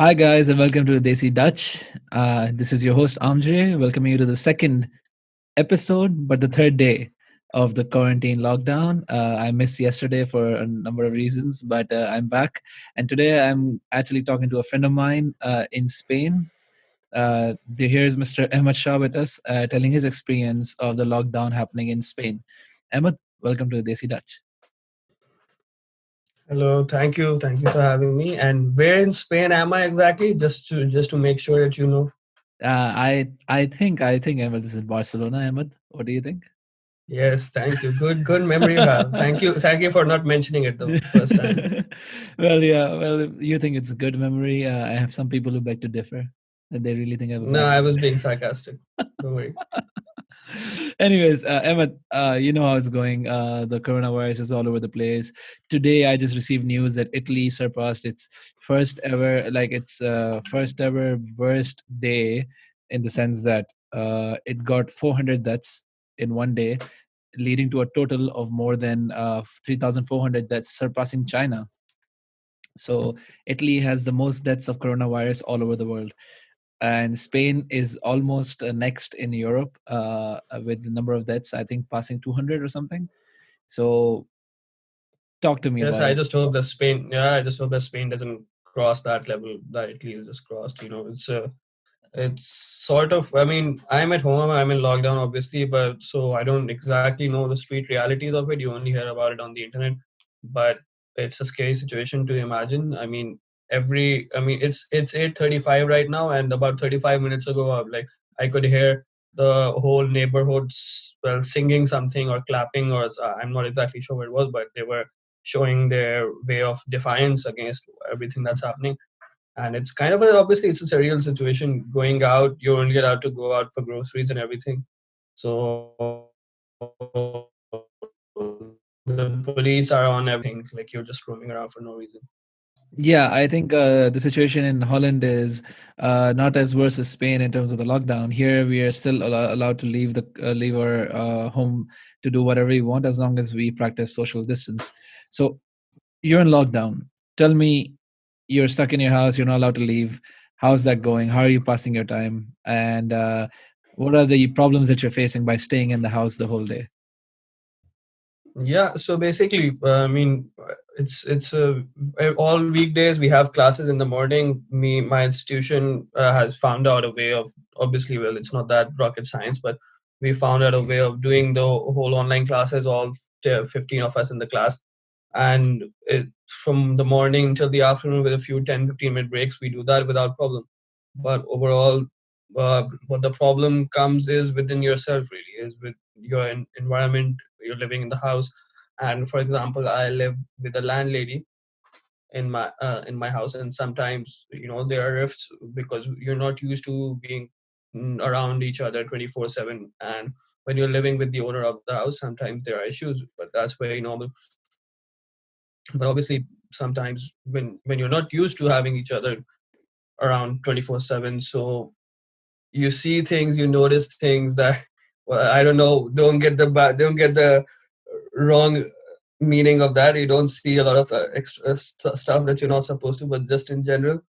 Hi, guys, and welcome to Desi Dutch. This is your host, Amjay, welcoming you to the second episode, but the third day of the quarantine lockdown. I missed yesterday for a number of reasons, but I'm back. And today I'm actually talking to a friend of mine in Spain. Here's Mr. Ahmed Shah with us, telling his experience of the lockdown happening in Spain. Ahmed, welcome to Desi Dutch. Hello, thank you for having me. And where in Spain am I exactly? Just to make sure that you know. I think Ahmed is in Barcelona. Ahmed, what do you think? Yes, thank you. Good memory you have. Thank you for not mentioning it the first time. Well, yeah. Well, you think it's a good memory. I have some people who beg to differ, that they really think I have a No, bad I was memory. being sarcastic. Don't worry. Anyways, Emmett, you know how it's going. The coronavirus is all over the place. Today, I just received news that Italy surpassed its first ever worst day, in the sense that it got 400 deaths in one day, leading to a total of more than 3,400 deaths, surpassing China. So Italy has the most deaths of coronavirus all over the world, and Spain is almost next in Europe with the number of deaths. I think passing 200 or something. So talk to me Yes, about I it. just hope that Spain. Yeah, I just hope that Spain doesn't cross that level that Italy has just crossed. It's sort of. I mean, I'm at home. I'm in lockdown, obviously, but so I don't exactly know the street realities of it. You only hear about it on the internet, but it's a scary situation to imagine. I mean, it's 8:35 right now, and about 35 minutes ago, I could hear the whole neighborhoods singing something or clapping, or I'm not exactly sure what it was, but they were showing their way of defiance against everything that's happening. And it's kind of obviously it's a surreal situation. Going out, you're only allowed to go out for groceries and everything. So the police are on everything, like you're just roaming around for no reason. Yeah, I think the situation in Holland is not as worse as Spain in terms of the lockdown. Here, we are still allowed to leave our home to do whatever we want, as long as we practice social distance. So you're in lockdown. Tell me, you're stuck in your house. You're not allowed to leave. How's that going? How are you passing your time? And what are the problems that you're facing by staying in the house the whole day? Yeah, so basically, it's all weekdays we have classes in the morning. My institution has found out a way of, obviously, well, it's not that rocket science, but we found out a way of doing the whole online classes, 15 of us in the class, and from the morning till the afternoon with a few 10-15 minute breaks, we do that without problem. But overall, what the problem comes is within yourself, really, is with your environment. You're living in the house, and for example, I live with a landlady in my house, and sometimes there are rifts because you're not used to being around each other 24/7. And when you're living with the owner of the house, sometimes there are issues, but that's very normal. But obviously, sometimes when you're not used to having each other around 24/7, so you see things, you notice things that, well, I don't know, don't get the wrong meaning of that. You don't see a lot of extra stuff that you're not supposed to, but just in general,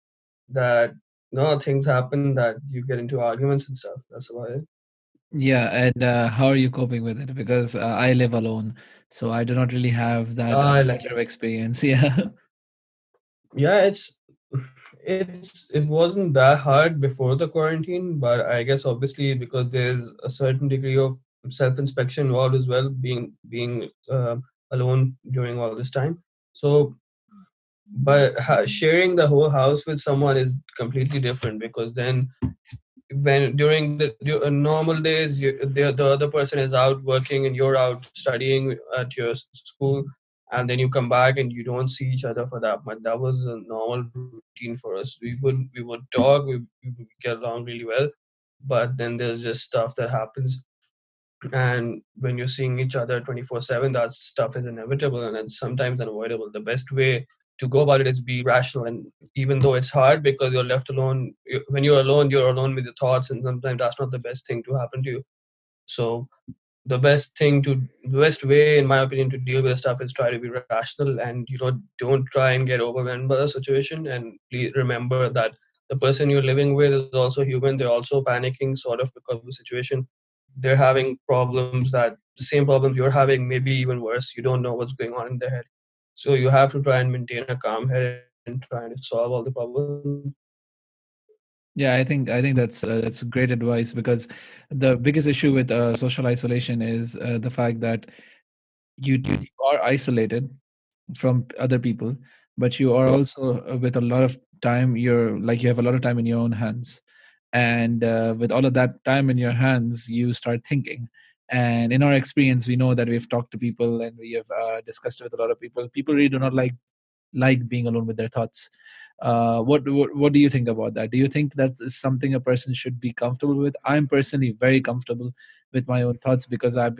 that no things happen that you get into arguments and stuff. That's about it. Yeah, and how are you coping with it? Because I live alone, so I do not really have that Like much of experience. Yeah. yeah, it wasn't that hard before the quarantine, but I guess obviously because there's a certain degree of self-inspection involved as well, being alone during all this time. So but sharing the whole house with someone is completely different, because then when during the normal days, the other person is out working and you're out studying at your school, and then you come back and you don't see each other for that much. That was a normal routine for us. We would talk, we would get along really well, but then there's just stuff that happens. And when you're seeing each other 24/7, that stuff is inevitable and it's sometimes unavoidable. The best way to go about it is be rational. And even though it's hard because you're left alone, when you're alone with your thoughts, and sometimes that's not the best thing to happen to you. So the best way, in my opinion, to deal with stuff is try to be rational, and don't try and get overwhelmed by the situation, and please remember that the person you're living with is also human. They're also panicking sort of because of the situation. They're having problems, that the same problems you're having, maybe even worse. You don't know what's going on in their head, so you have to try and maintain a calm head and trying to solve all the problems. Yeah, I think that's great advice, because the biggest issue with social isolation is the fact that you are isolated from other people, but you are also with a lot of time. You're like you have a lot of time in your own hands, and with all of that time in your hands, you start thinking. And in our experience, we know that we've talked to people and we have discussed with a lot of people. People really do not like being alone with their thoughts. What do you think about that? Do you think that is something a person should be comfortable with? I'm personally very comfortable with my own thoughts, because I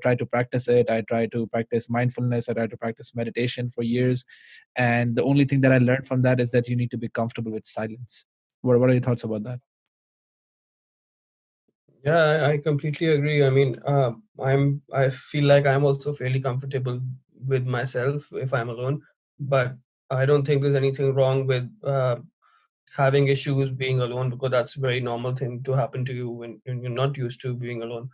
try to practice it. I try to practice mindfulness. I try to practice meditation for years, and the only thing that I learned from that is that you need to be comfortable with silence. What are your thoughts about that? Yeah, I completely agree. I mean, I feel like I'm also fairly comfortable with myself if I'm alone, but I don't think there's anything wrong with having issues being alone, because that's a very normal thing to happen to you when you're not used to being alone.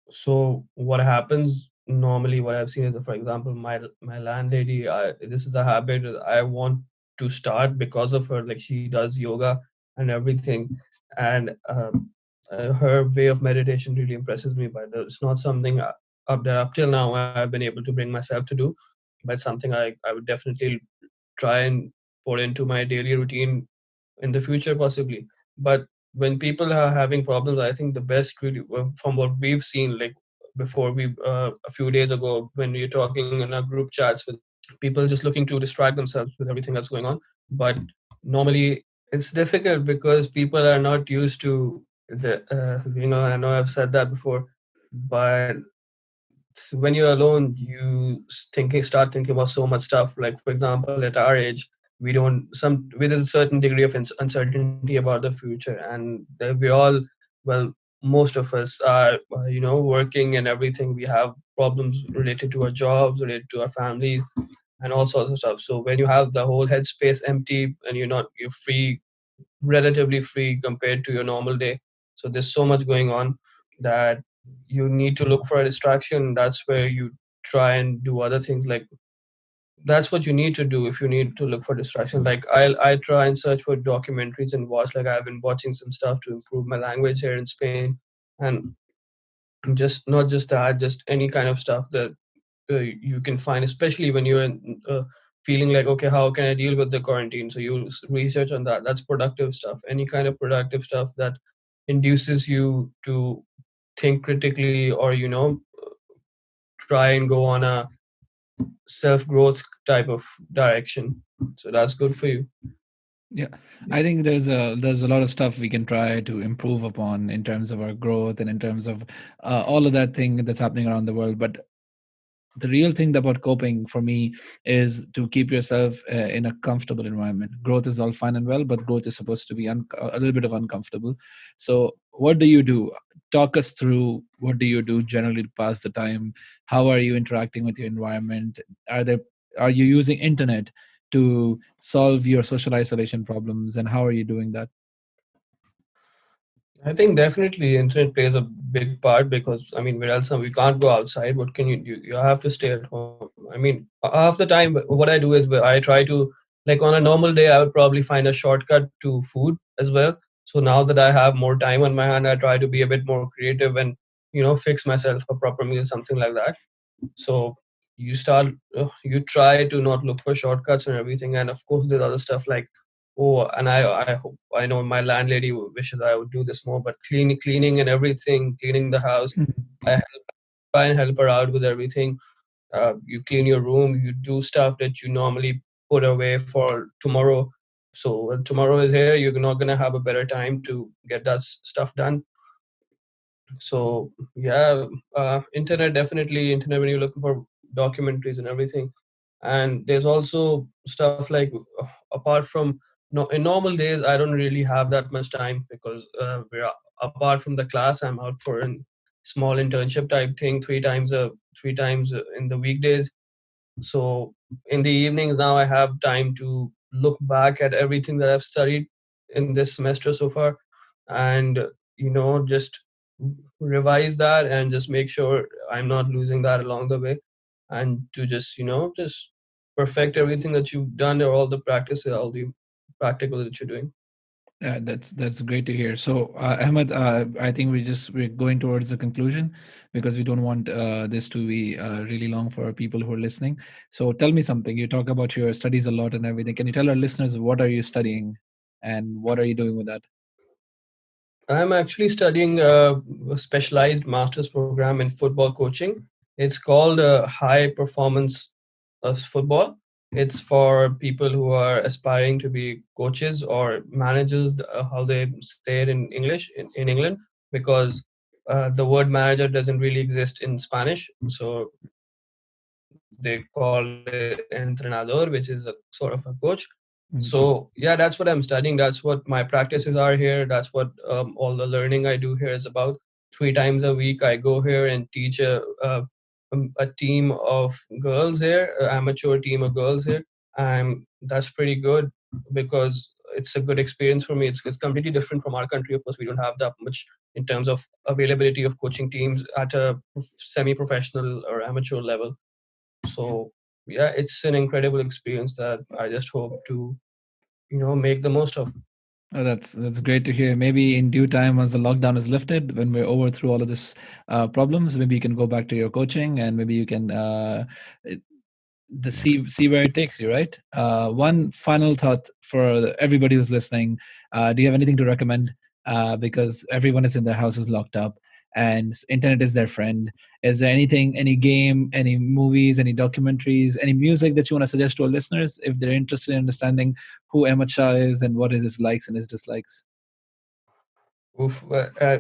So what happens normally, what I've seen is that, for example, my landlady, this is a habit that I want to start because of her. Like, she does yoga and everything, and her way of meditation really impresses me. But it's not something up till now I've been able to bring myself to do, but something I would definitely try and put into my daily routine in the future possibly. But when people are having problems, I think the best really, from what we've seen, like before, we a few days ago when we were talking in our group chats with people just looking to distract themselves with everything that's going on. But normally it's difficult because people are not used to the I know I've said that before, but when you're alone, start thinking about so much stuff. Like, for example, at our age, we don't some with a certain degree of uncertainty about the future, and we're all, well, most of us are working and everything. We have problems related to our jobs, related to our families, and all sorts of stuff. So when you have the whole headspace empty and you're free, relatively free compared to your normal day. So there's so much going on that you need to look for a distraction. That's where you try and do other things. Like, that's what you need to do if you need to look for distraction. Like, I try and search for documentaries and watch. Like, I've been watching some stuff to improve my language here in Spain, and just not just that, just any kind of stuff that you can find, especially when you're feeling like, okay, how can I deal with the quarantine? So you research on that. That's productive stuff. Any kind of productive stuff that induces you to think critically, or try and go on a self growth type of direction. So that's good for you. Yeah, I think there's a lot of stuff we can try to improve upon in terms of our growth and in terms of all of that thing that's happening around the world. But the real thing about coping for me is to keep yourself in a comfortable environment. Growth is all fine and well, but growth is supposed to be a little bit of uncomfortable. So what do you do? Talk us through, what do you do generally to pass the time? How are you interacting with your environment? Are you using internet to solve your social isolation problems, and how are you doing that? I think definitely internet plays a big part, because I mean, where else we can't go outside. What can you do? You have to stay at home. I mean, half the time, what I do is I try to, like, on a normal day, I would probably find a shortcut to food as well. So now that I have more time on my hand, I try to be a bit more creative and fix myself a proper meal, something like that. So you try to not look for shortcuts and everything. And of course, there's other stuff like, oh, and I hope, I know my landlady wishes I would do this more, but cleaning and everything, cleaning the house, I try and help her out with everything. You clean your room, you do stuff that you normally put away for tomorrow. So when tomorrow is here, you're not going to have a better time to get that stuff done. So yeah, internet when you're looking for documentaries and everything. And there's also stuff like, apart from, no, in normal days I don't really have that much time, because apart from the class I'm out for, small internship type thing, 3 times in the weekdays. So in the evenings now I have time to look back at everything that I've studied in this semester so far, and just revise that and just make sure I'm not losing that along the way, and to just perfect everything that you've done, or all the practice, all the practical that you're doing. Yeah, that's great to hear. So, Ahmed, I think we're going towards the conclusion because we don't want this to be really long for people who are listening. So, tell me something. You talk about your studies a lot and everything. Can you tell our listeners what are you studying and what are you doing with that? I'm actually studying a specialized master's program in football coaching. It's called High Performance Football. It's for people who are aspiring to be coaches or managers, how they say it in English in England, because the word manager doesn't really exist in Spanish. So they call it entrenador, which is a sort of a coach. Mm. So yeah, that's what I'm studying. That's what my practices are here. That's what all the learning I do here is about. 3 times a week I go here and teach a team of girls here, an amateur team of girls here. That's pretty good because it's a good experience for me. It's completely different from our country. Of course, we don't have that much in terms of availability of coaching teams at a semi-professional or amateur level. So yeah, it's an incredible experience that I just hope to make the most of. Oh, that's great to hear. Maybe in due time, once the lockdown is lifted, when we're over through all of this problems, maybe you can go back to your coaching, and maybe you can the see where it takes you, right? One final thought for everybody who's listening. Do you have anything to recommend? Because everyone is in their houses locked up and internet is their friend. Is there anything, any game, any movies, any documentaries, any music that you want to suggest to our listeners if they're interested in understanding who Ahmed Shah is and what is his likes and his dislikes? Oof.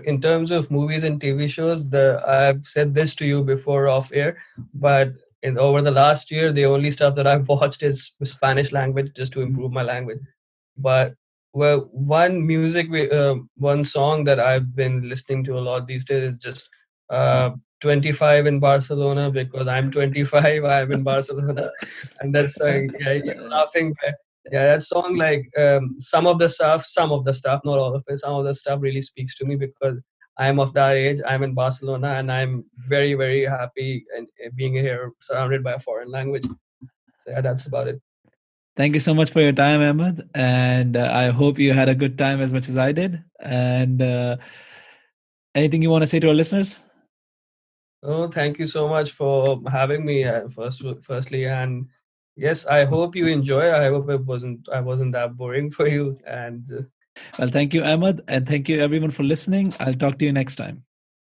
In terms of movies and TV shows, I've said this to you before off air, but in over the last year, the only stuff that I've watched is Spanish language just to Mhm. improve my language. But well, one song that I've been listening to a lot these days is just uh, 25 in Barcelona, because I'm 25, I'm in Barcelona, and that's yeah, you're laughing. Yeah, that song, like some of the stuff, not all of it, some of the stuff really speaks to me because I'm of that age. I'm in Barcelona, and I'm very, very happy and being here surrounded by a foreign language. So yeah, that's about it. Thank you so much for your time, Ahmed. And I hope you had a good time as much as I did. And anything you want to say to our listeners? Oh, thank you so much for having me. Firstly, and yes, I hope you enjoy. I hope I wasn't that boring for you. And Well, thank you, Ahmed. And thank you, everyone, for listening. I'll talk to you next time.